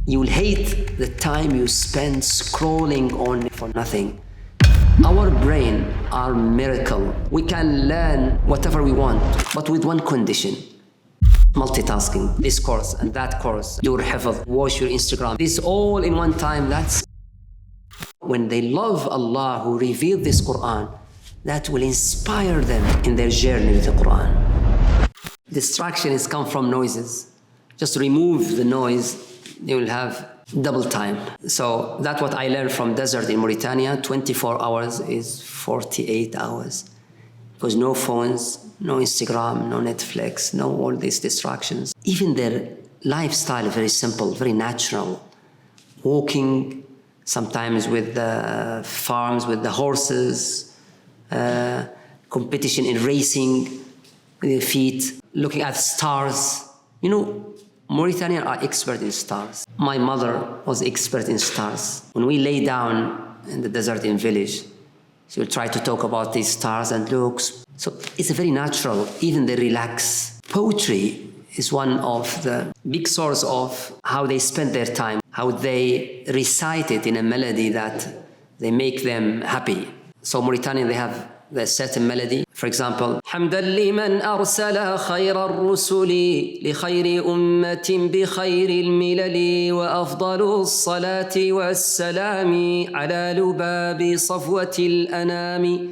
You'll hate the time you spend scrolling on for nothing. Our brain are miracle. We can learn whatever we want, but with one condition. Multitasking, this course and that course, your Huffadh, watch your Instagram, this all in one time. That's when they love Allah who revealed this Qur'an, that will inspire them in their journey with the Qur'an. Distractions come from noises. Just remove the noise, you will have double time. So that's what I learned from desert in Mauritania. 24 hours is 48 hours. Because no phones, no Instagram, no Netflix, no all these distractions. Even their lifestyle, very simple, very natural. Walking, sometimes with the farms, with the horses, competition in racing with their feet, looking at stars. You know, Mauritanians are expert in stars. My mother was expert in stars. When we lay down in the desert in village, she will try to talk about these stars and looks. So it's very natural, even they relax. Poetry is one of the big source of how they spend their time, how they recite it in a melody that they make them happy. So Mauritania, they have the certain melody. For example, حمدا لمن أرسل خير الرسل لخير أمة بخير الملل وأفضل الصلاة والسلام على لباب صفوة الأنام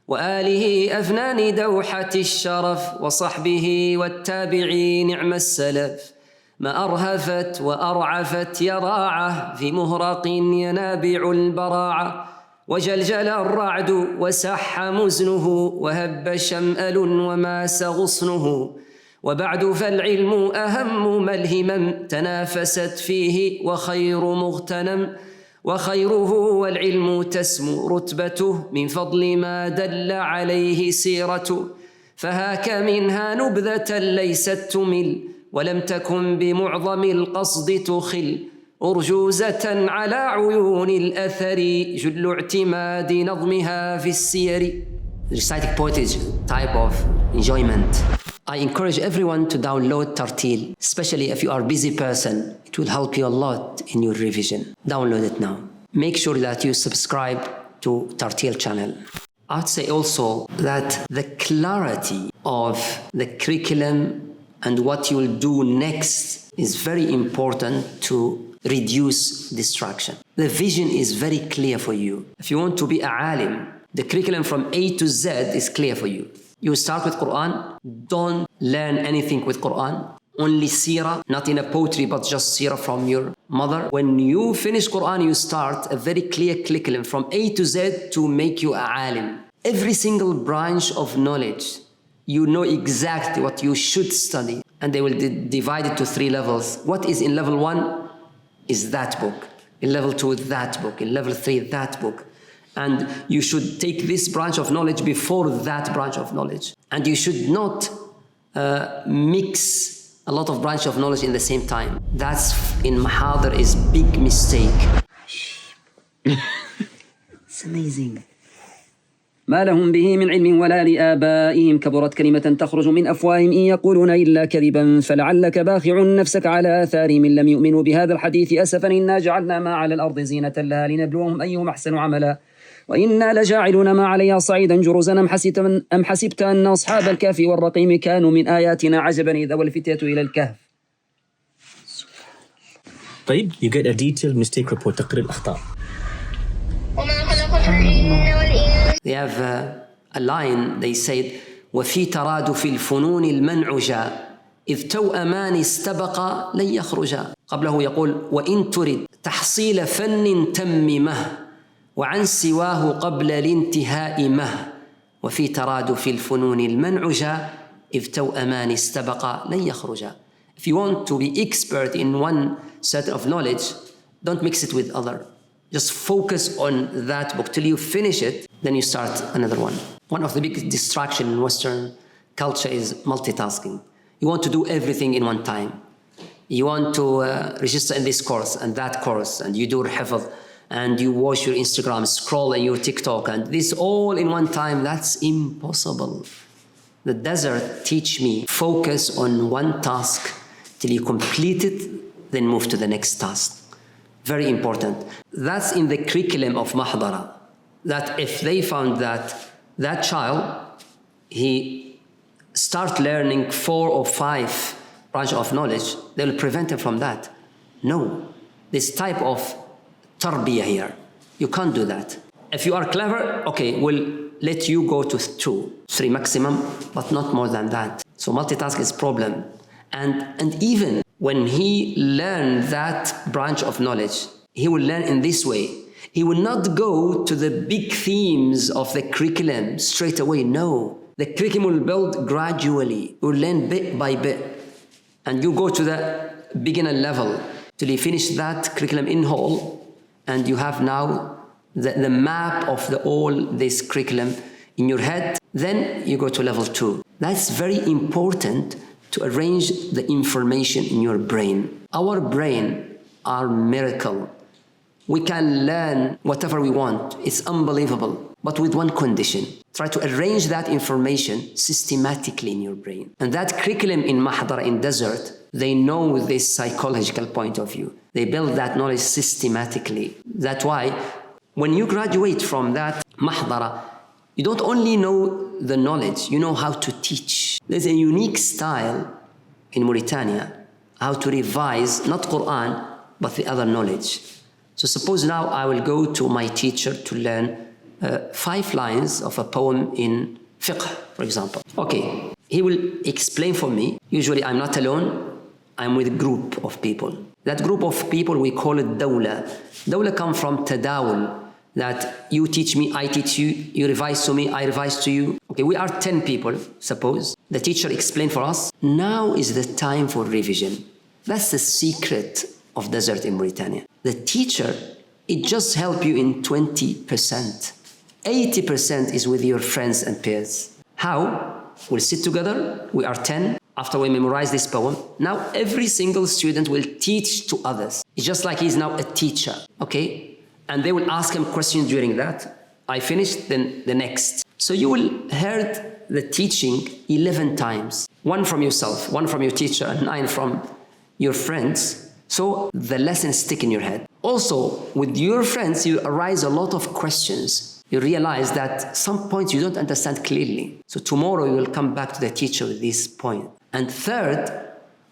وآله أفنان دوحة الشرف وصحبه والتابعين نعم السلف ما أرهفت وأرعفت يراعه في مهرق ينابع البراعة وجلجل الرعد وسح مزنه وهب شمأل وماس غصنه وبعد فالعلم أهم ملهما تنافست فيه وخير مغتنم وخيره والعلم تسمو رتبته من فضل ما دل عليه سيرته فهاك منها نبذة ليست تمل ولم تكن بمعظم القصد تخل أرجوزة على عيون الأثر جل اعتماد نظمها في السير. Reciting poetry is a type of enjoyment. I encourage everyone to download Tarteel, especially if you are a busy person. It will help you a lot in your revision. Download it now. Make sure that you subscribe to Tarteel channel. I'd say also that the clarity of the curriculum and what you will do next is very important to reduce distraction. The vision is very clear for you. If you want to be a alim, the curriculum from A to Z is clear for you. You start with Quran, don't learn anything with Quran, only seerah, not in a poetry, but just seerah from your mother. When you finish Quran, you start a very clear curriculum from A to Z to make you a alim. Every single branch of knowledge, you know exactly what you should study. And they will divide it to 3 levels. What is in level 1 is that book. In level 2, that book. In level 3, that book. And you should take this branch of knowledge before that branch of knowledge. And you should not mix a lot of branch of knowledge in the same time. That's in mahadara is big mistake. It's amazing. ما لهم به من علم ولا لآبائهم كبرت كلمة تخرج من أفواههم إن يقولون إلا كذبا فلعلك باخع نفسك على آثارهم إن لم يؤمنوا بهذا الحديث أسفا إنا جعلنا ما على الأرض زينة لها لنبلوهم أيهم أحسن عملا وإنا لجاعلون ما عليها صعيدا جرزا أم حسبت أن أصحاب الكهف والرقيم كانوا من آياتنا عجبا إذا والفتية إلى الكهف. طيب, you get a detailed mistake report, تقرير الأخطاء. They have a line, they said, وفي ترادف الفنون المنعجة إذ توأمان استبقا لن يخرجا. قبله يقول وإن ترد تحصيل فن تممه وعن سواه قبل الانتهاء مه وفي ترادف الفنون المنعجة إذ توأمان استبقا لن يخرجا. If you want to be expert in one set of knowledge, don't mix it with other. Just focus on that book till you finish it, then you start another one. One of the biggest distractions in Western culture is multitasking. You want to do everything in one time. You want to register in this course and that course, and you do Huffadh, and you watch your Instagram, scroll on your TikTok, and this all in one time. That's impossible. The desert teach me, focus on one task till you complete it, then move to the next task. Very important. That's in the curriculum of mahadara. That if they found that that child, he start learning 4 or 5 branch of knowledge, they will prevent him from that. No, this type of tarbiyah here, you can't do that. If you are clever, okay, we'll let you go to 2, 3 maximum, but not more than that. So multitask is problem. And even when he learned that branch of knowledge, he will learn in this way. He will not go to the big themes of the curriculum straight away. No, the curriculum will build gradually. You will learn bit by bit. And you go to the beginner level till you finish that curriculum in whole, and you have now the map of all this curriculum in your head. Then you go to level 2. That's very important to arrange the information in your brain. Our brain are miracle. We can learn whatever we want. It's unbelievable. But with one condition. Try to arrange that information systematically in your brain. And that curriculum in mahadara, in desert, they know this psychological point of view. They build that knowledge systematically. That's why when you graduate from that mahadara, you don't only know the knowledge, you know how to teach. There's a unique style in Mauritania, how to revise, not Qur'an, but the other knowledge. So suppose now I will go to my teacher to learn 5 lines of a poem in fiqh, for example. Okay, he will explain for me. Usually I'm not alone, I'm with a group of people. That group of people, we call it doula. Doula comes from tadawul, that you teach me, I teach you, you revise to me, I revise to you. Okay, we are 10 people, suppose. The teacher explained for us, now is the time for revision. That's the secret of desert in Mauritania. The teacher, it just helps you in 20%. 80% is with your friends and peers. How? We'll sit together, we are 10. After we memorize this poem, now every single student will teach to others. It's just like he's now a teacher, okay? And they will ask him questions during that. I finished, then the next. So you will heard the teaching 11 times. 1 from yourself, 1 from your teacher, and 9 from your friends. So the lessons stick in your head. Also, with your friends, you arise a lot of questions. You realize that some points you don't understand clearly. So tomorrow you will come back to the teacher with this point. And third,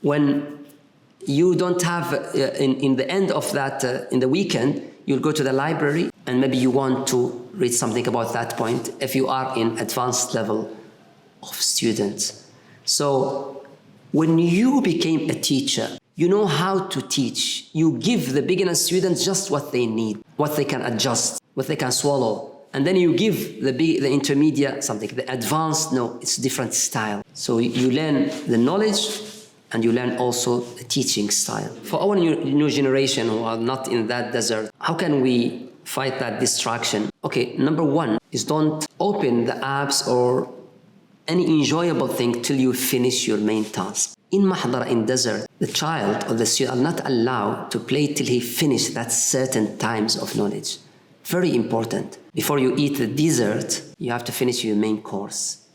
when you don't have, in the end of that, in the weekend, you'll go to the library and maybe you want to read something about that point if you are in advanced level of students. So when you became a teacher, you know how to teach. You give the beginner students just what they need, what they can adjust, what they can swallow. And then you give the intermediate something, the advanced, no, it's a different style. So you learn the knowledge and you learn also the teaching style. For our new generation who are not in that desert, how can we fight that distraction? Okay, number 1 is don't open the apps or any enjoyable thing till you finish your main task. In mahadara, in desert, the child or the student are not allowed to play till he finishes that certain times of knowledge. Very important. Before you eat the dessert, you have to finish your main course.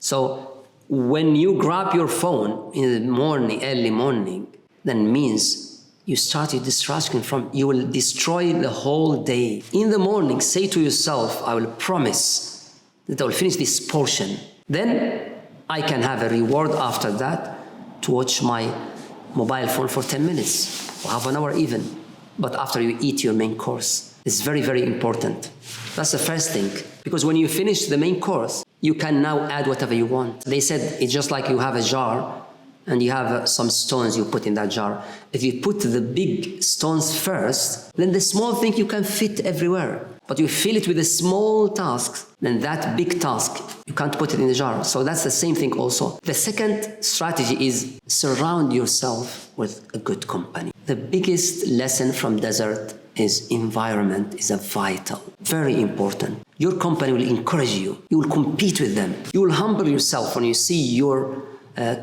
So when you grab your phone in the morning, early morning, then means you start your distraction from, you will destroy the whole day. In the morning, say to yourself, I will promise that I will finish this portion. Then I can have a reward after that to watch my mobile phone for 10 minutes or half an hour even. But after you eat your main course, it's very, very important. That's the first thing. Because when you finish the main course, you can now add whatever you want. They said it's just like you have a jar and you have some stones you put in that jar. If you put the big stones first, then the small thing you can fit everywhere. But you fill it with the small tasks, then that big task, you can't put it in the jar. So that's the same thing also. The second strategy is surround yourself with a good company. The biggest lesson from desert is environment is a vital, very important. Your company will encourage you. You will compete with them. You will humble yourself when you see your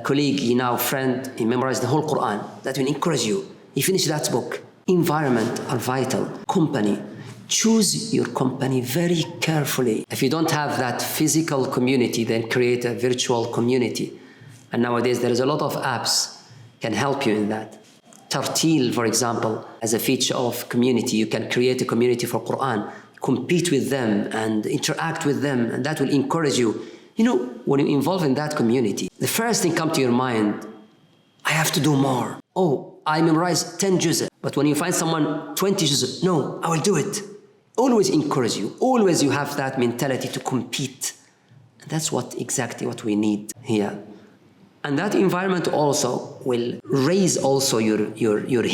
colleague, friend, he memorized the whole Qur'an. That will encourage you. He finished that book. Environment are vital. Company. Choose your company very carefully. If you don't have that physical community, then create a virtual community. And nowadays there is a lot of apps can help you in that. Tarteel, for example, as a feature of community. You can create a community for Qur'an, compete with them and interact with them, and that will encourage you. You know, when you involve in that community, the first thing comes to your mind, I have to do more. Oh, I memorized 10 juz'. But when you find someone 20 juz', no, I will do it. Always encourage you. Always you have that mentality to compete. And that's exactly what we need here. And that environment also will raise also your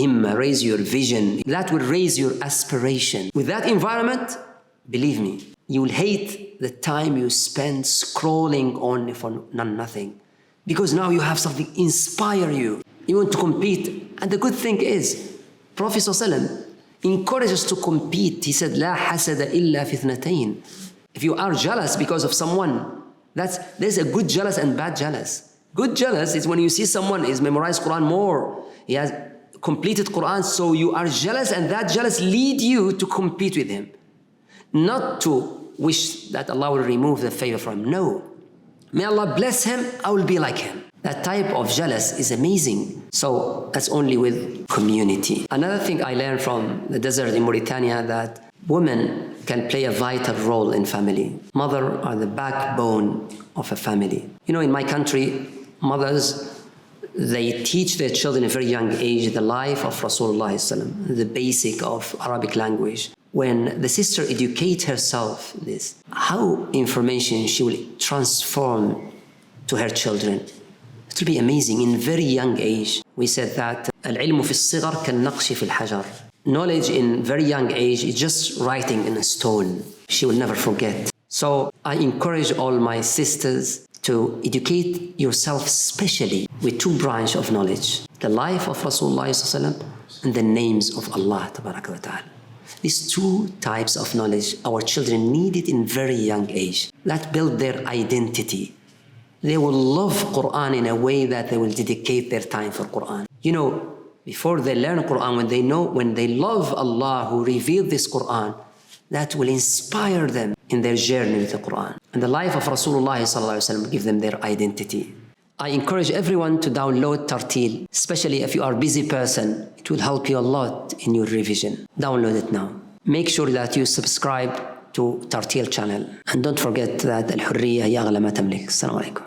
himma, raise your vision. That will raise your aspiration. With that environment, believe me, you will hate the time you spend scrolling only for nothing. Because now you have something inspire you. You want to compete. And the good thing is, Prophet ﷺ encourages us to compete. He said, لا حسد إلا في اثنتين. If you are jealous because of someone, there's a good jealous and bad jealous. Good jealous is when you see someone is memorized Quran more. He has completed Quran, so you are jealous, and that jealous lead you to compete with him. Not to wish that Allah will remove the favor from him. No. May Allah bless him, I will be like him. That type of jealous is amazing. So that's only with community. Another thing I learned from the desert in Mauritania, that women can play a vital role in family. Mothers are the backbone of a family. You know, in my country, mothers, they teach their children at a very young age the life of Rasulullah ﷺ, the basic of Arabic language. When the sister educates herself this, how information she will transform to her children. It will be amazing in very young age. We said that العلم في الصغر كالنقش في الحجر. Knowledge in very young age is just writing in a stone. She will never forget. So I encourage all my sisters to educate yourself specially with two branches of knowledge. The life of Rasulullah ﷺ and the names of Allah Tabaraka wa Ta'ala. These two types of knowledge our children need it in very young age. That build their identity. They will love Quran in a way that they will dedicate their time for Quran. You know, before they learn Quran, when they love Allah who revealed this Quran, that will inspire them in their journey with the Quran. And the life of Rasulullah ﷺ will give them their identity. I encourage everyone to download Tarteel, especially if you are a busy person. It will help you a lot in your revision. Download it now. Make sure that you subscribe to Tarteel channel. And don't forget that Al-Hurriya hiya aghla ma tamlik. Assalamu alaikum.